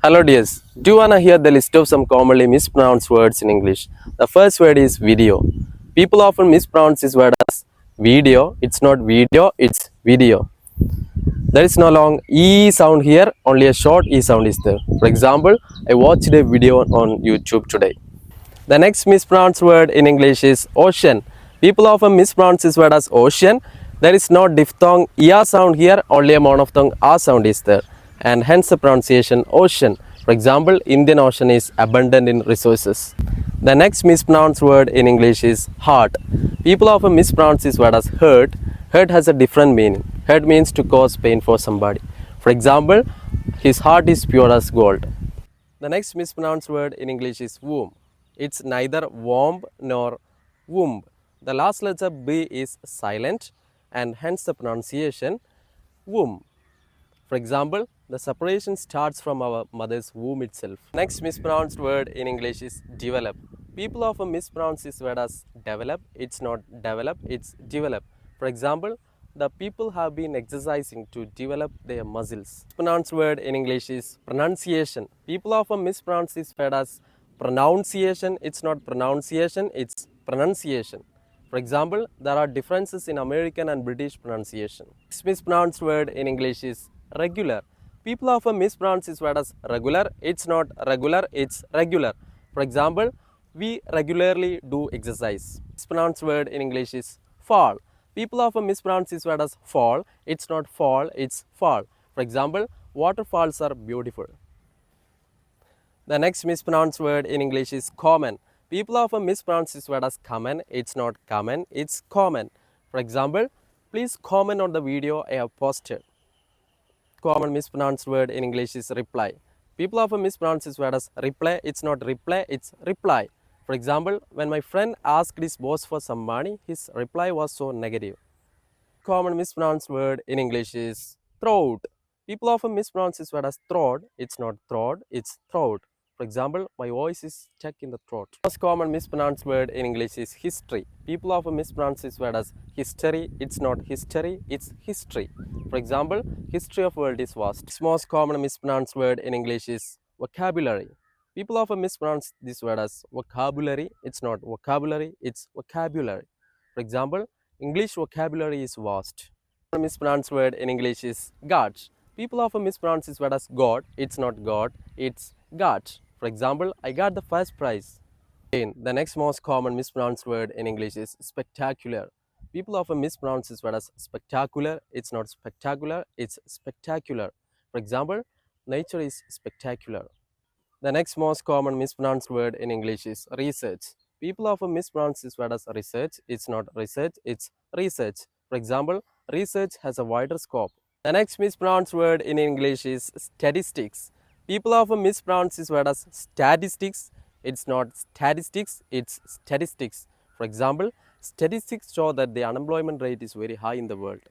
Hello dears, do you wanna hear the list of some commonly mispronounced words in English? The first word is video. People often mispronounce this word as video. It's not video, it's video. There is no long E sound here, only a short E sound is there. For example, I watched a video on YouTube today. The next mispronounced word in English is ocean. People often mispronounce this word as ocean. There is no diphthong ER sound here, only a monophthong R sound is there, and hence the pronunciation ocean. For example, Indian Ocean is abundant in resources. The next mispronounced word in English is heart. People often mispronounce this word as hurt. Hurt has a different meaning. Hurt means to cause pain for somebody. For example, his heart is pure as gold. The next mispronounced word in English is womb. It's neither womb nor womb. The last letter B is silent and hence the pronunciation womb. For example, the separation starts from our mother's womb itself. Next mispronounced word in English is develop. People often mispronounce this word as develop. It's not develop, it's develop. For example, the people have been exercising to develop their muscles. Mispronounced word in English is pronunciation. People often mispronounce this word as pronunciation. It's not pronunciation, it's pronunciation. For example, there are differences in American and British pronunciation. Next mispronounced word in English is regular. People often mispronounce this word as regular. It's not regular, it's regular. For example, we regularly do exercise. Mispronounced word in English is fall. People often mispronounce this word as fall. It's not fall, it's fall. For example, waterfalls are beautiful. The next mispronounced word in English is common. People often mispronounce this word as common. It's not common, it's common. For example, please comment on the video I have posted. Common mispronounced word in English is reply. People often mispronounce this word as reply. It's not reply, it's reply. For example, when my friend asked his boss for some money, his reply was so negative. Common mispronounced word in English is throat. People often mispronounce this word as throat. It's not throat, it's throat. For example, my voice is stuck in the throat. Most common mispronounced word in English is history. People often mispronounce this word as history. It's not history, it's history. For example, history of world is vast. Most common mispronounced word in English is vocabulary. People often mispronounce this word as vocabulary. It's not vocabulary, it's vocabulary. For example, English vocabulary is vast. The mispronounced word in English is God. People often mispronounce this word as God. It's not God, it's God. For example, I got the first prize. Again, the next most common mispronounced word in English is spectacular. People often mispronounce this word as spectacular. It's not spectacular, it's spectacular. For example, nature is spectacular. The next most common mispronounced word in English is research. People often mispronounce this word as research. It's not research, it's research. For example, research has a wider scope. The next mispronounced word in English is statistics. People often mispronounce this word as statistics. It's not statistics, it's statistics. For example, statistics show that the unemployment rate is very high in the world.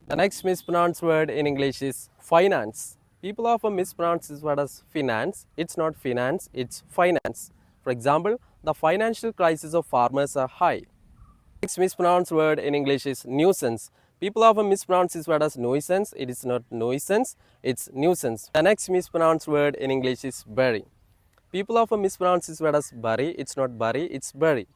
The next mispronounced word in English is finance. People often mispronounce this word as finance. It's not finance, it's finance. For example, the financial crisis of farmers are high. Next mispronounced word in English is nuisance. People often mispronounce this word as nuisance. It is not nuisance, it's nuisance. The next mispronounced word in English is bury. People often mispronounce this word as bury. It's not bury, it's bury.